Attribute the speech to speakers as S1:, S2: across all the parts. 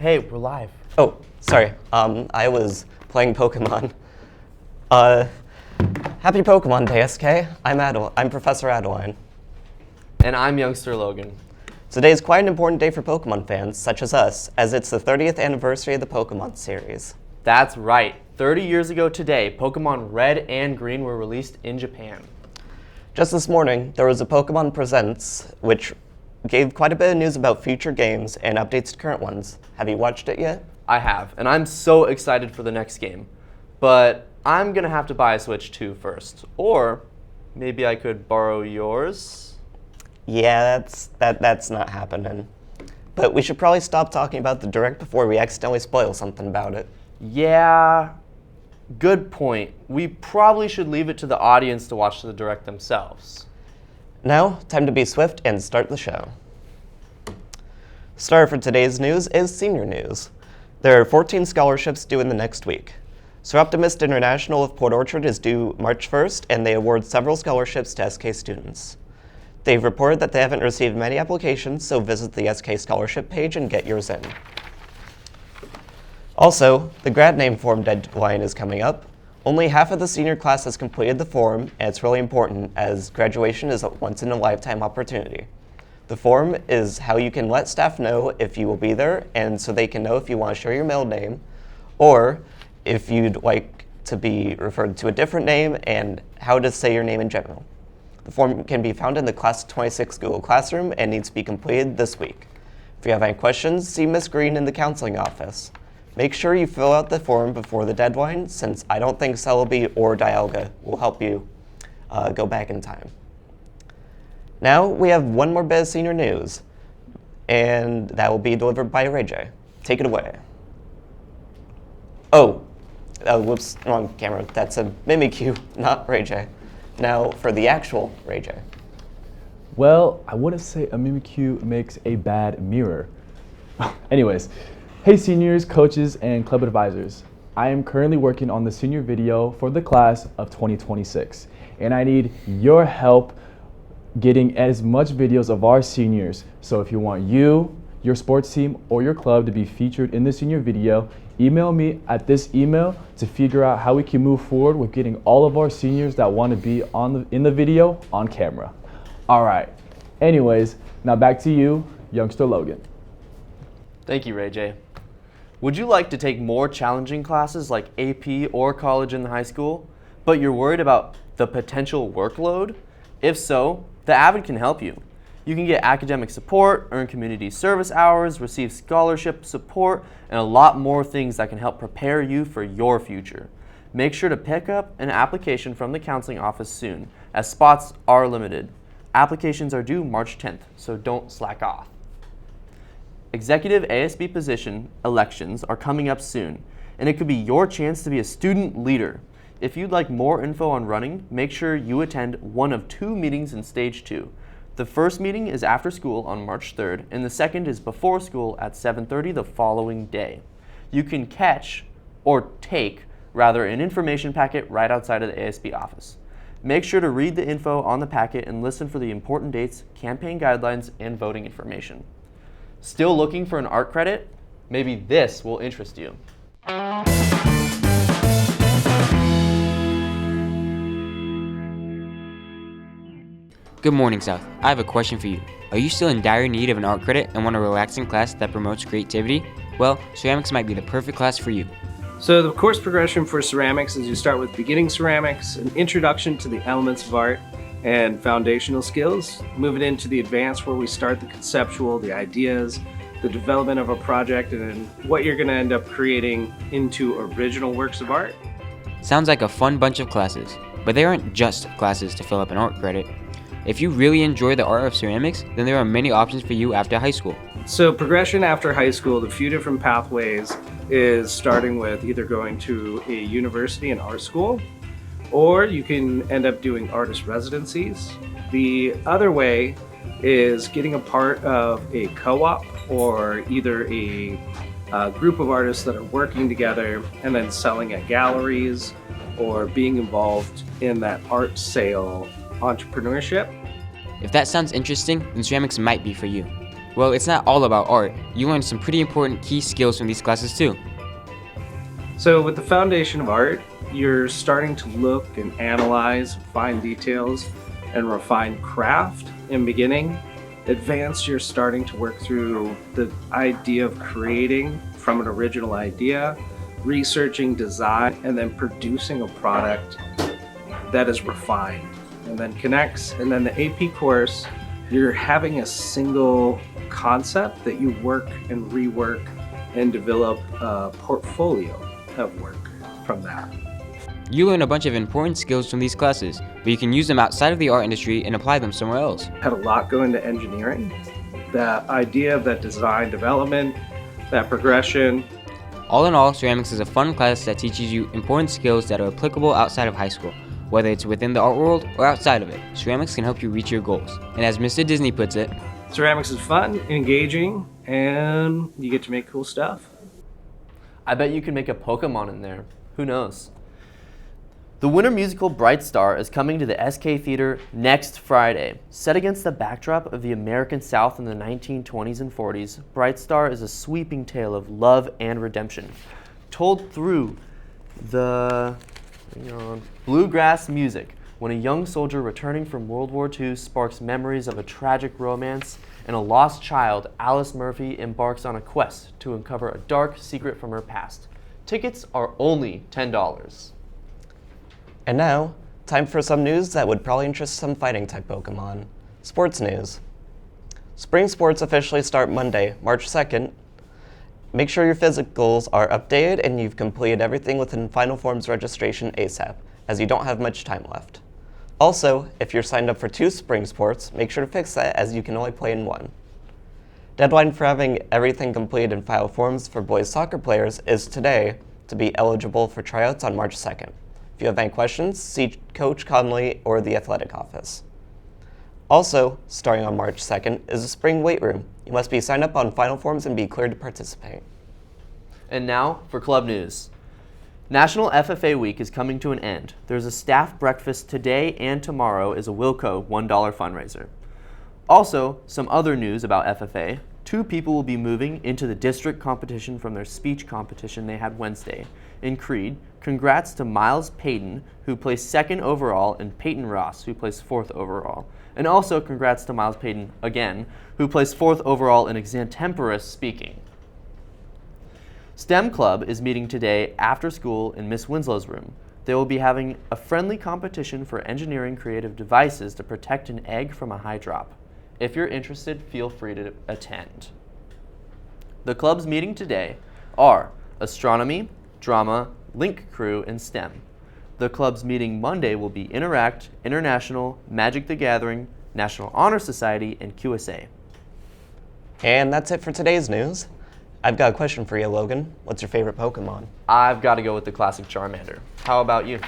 S1: Hey, we're live.
S2: Oh, sorry. I was playing Pokemon. Happy Pokemon Day, SK. I'm Professor Adeline.
S1: And I'm Youngster Logan.
S2: Today is quite an important day for Pokemon fans, such as us, as it's the 30th anniversary of the Pokemon series.
S1: That's right. 30 years ago today, Pokemon Red and Green were released in Japan.
S2: Just this morning, there was a Pokemon Presents, which gave quite a bit of news about future games and updates to current ones. Have you watched it yet?
S1: I have, and I'm so excited for the next game. But I'm gonna have to buy a Switch 2 first. Or maybe I could borrow yours?
S2: Yeah, that's not happening. But we should probably stop talking about the Direct before we accidentally spoil something about it.
S1: Yeah, good point. We probably should leave it to the audience to watch the Direct themselves.
S2: Now, time to be swift and start the show. Starter for today's news is senior news. There are 14 scholarships due in the next week. Sir Optimist International of Port Orchard is due March 1st, and they award several scholarships to SK students. They've reported that they haven't received many applications, so visit the SK scholarship page and get yours in. Also, the grad name form deadline is coming up. Only half of the senior class has completed the form, and it's really important as graduation is a once-in-a-lifetime opportunity. The form is how you can let staff know if you will be there, and so they can know if you want to share your middle name, or if you'd like to be referred to a different name, and how to say your name in general. The form can be found in the Class of 26 Google Classroom and needs to be completed this week. If you have any questions, see Ms. Green in the counseling office. Make sure you fill out the form before the deadline, since I don't think Celebi or Dialga will help you go back in time. Now we have one more bit of senior news, and that will be delivered by Ray J. Take it away. Whoops, wrong camera. That's a Mimikyu, not Ray J. Now for the actual Ray J.
S3: Well, I wouldn't say a Mimikyu makes a bad mirror. Anyways. Hey seniors, coaches, and club advisors. I am currently working on the senior video for the class of 2026, and I need your help getting as much videos of our seniors. So if you want you, your sports team, or your club to be featured in the senior video, email me at this email to figure out how we can move forward with getting all of our seniors that want to be in the video on camera. All right, anyways, now back to you, Youngster Logan.
S1: Thank you, Ray J. Would you like to take more challenging classes like AP or college in the high school, but you're worried about the potential workload? If so, the Avid can help you. You can get academic support, earn community service hours, receive scholarship support, and a lot more things that can help prepare you for your future. Make sure to pick up an application from the counseling office soon, as spots are limited. Applications are due March 10th, so don't slack off. Executive ASB position elections are coming up soon, and it could be your chance to be a student leader. If you'd like more info on running, make sure you attend one of 2 meetings in Stage 2. The first meeting is after school on March 3rd, and the second is before school at 7:30 the following day. You can take an information packet right outside of the ASB office. Make sure to read the info on the packet and listen for the important dates, campaign guidelines, and voting information. Still looking for an art credit? Maybe this will interest you.
S4: Good morning, South. I have a question for you. Are you still in dire need of an art credit and want a relaxing class that promotes creativity? Well, ceramics might be the perfect class for you.
S5: So the course progression for ceramics is you start with beginning ceramics, an introduction to the elements of art, and foundational skills. Moving into the advanced where we start the conceptual, the ideas, the development of a project, and then what you're going to end up creating into original works of art.
S4: Sounds like a fun bunch of classes, but they aren't just classes to fill up an art credit. If you really enjoy the art of ceramics, then there are many options for you after high school.
S5: So progression after high school, the few different pathways is starting with either going to a university and art school, or you can end up doing artist residencies. The other way is getting a part of a co-op or either a group of artists that are working together and then selling at galleries or being involved in that art sale entrepreneurship.
S4: If that sounds interesting, then ceramics might be for you. Well, it's not all about art. You learn some pretty important key skills from these classes too.
S5: So with the foundation of art, you're starting to look and analyze, find details, and refine craft in beginning. Advanced, you're starting to work through the idea of creating from an original idea, researching design, and then producing a product that is refined and then connects. And then the AP course, you're having a single concept that you work and rework and develop a portfolio of work from that.
S4: You learn a bunch of important skills from these classes, but you can use them outside of the art industry and apply them somewhere else.
S5: Had a lot go into engineering. That idea of that design development, that progression.
S4: All in all, ceramics is a fun class that teaches you important skills that are applicable outside of high school. Whether it's within the art world or outside of it, ceramics can help you reach your goals. And as Mr. Disney puts it,
S5: ceramics is fun, engaging, and you get to make cool stuff.
S1: I bet you can make a Pokémon in there. Who knows? The winter musical Bright Star is coming to the SK Theater next Friday. Set against the backdrop of the American South in the 1920s and 40s, Bright Star is a sweeping tale of love and redemption, told through the bluegrass music when a young soldier returning from World War II sparks memories of a tragic romance, and a lost child, Alice Murphy, embarks on a quest to uncover a dark secret from her past. Tickets are only $10.
S2: And now, time for some news that would probably interest some fighting-type Pokemon. Sports news. Spring sports officially start Monday, March 2nd. Make sure your physicals are updated and you've completed everything within Final Form's registration ASAP, as you don't have much time left. Also, if you're signed up for 2 spring sports, make sure to fix that as you can only play in 1. Deadline for having everything completed in Final Forms for boys soccer players is today to be eligible for tryouts on March 2nd. If you have any questions, see Coach Conley or the athletic office. Also, starting on March 2nd is a spring weight room. You must be signed up on Final Forms and be cleared to participate.
S1: And now for club news. National FFA Week is coming to an end. There's a staff breakfast today, and tomorrow is a Wilco $1 fundraiser. Also, some other news about FFA. 2 people will be moving into the district competition from their speech competition they had Wednesday. In Creed, congrats to Miles Payton, who placed 2nd overall, and Peyton Ross, who placed 4th overall. And also congrats to Miles Payton, again, who placed 4th overall in extemporaneous speaking. STEM Club is meeting today after school in Miss Winslow's room. They will be having a friendly competition for engineering creative devices to protect an egg from a high drop. If you're interested, feel free to attend. The clubs meeting today are Astronomy, Drama, Link Crew, and STEM. The clubs meeting Monday will be Interact, International, Magic the Gathering, National Honor Society, and QSA.
S2: And that's it for today's news. I've got a question for you, Logan. What's your favorite Pokemon?
S1: I've got to go with the classic Charmander. How about you?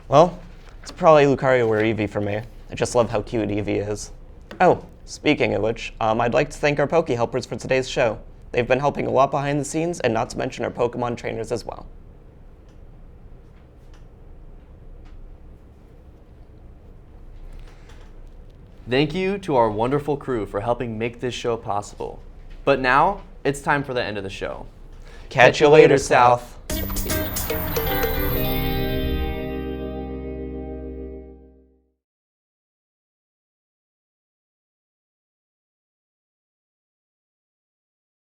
S2: Well, it's probably Lucario or Eevee for me. I just love how cute Eevee is. Oh, speaking of which, I'd like to thank our Poke Helpers for today's show. They've been helping a lot behind the scenes, and not to mention our Pokemon trainers as well.
S1: Thank you to our wonderful crew for helping make this show possible. But now, it's time for the end of the show.
S2: Catch you later, South.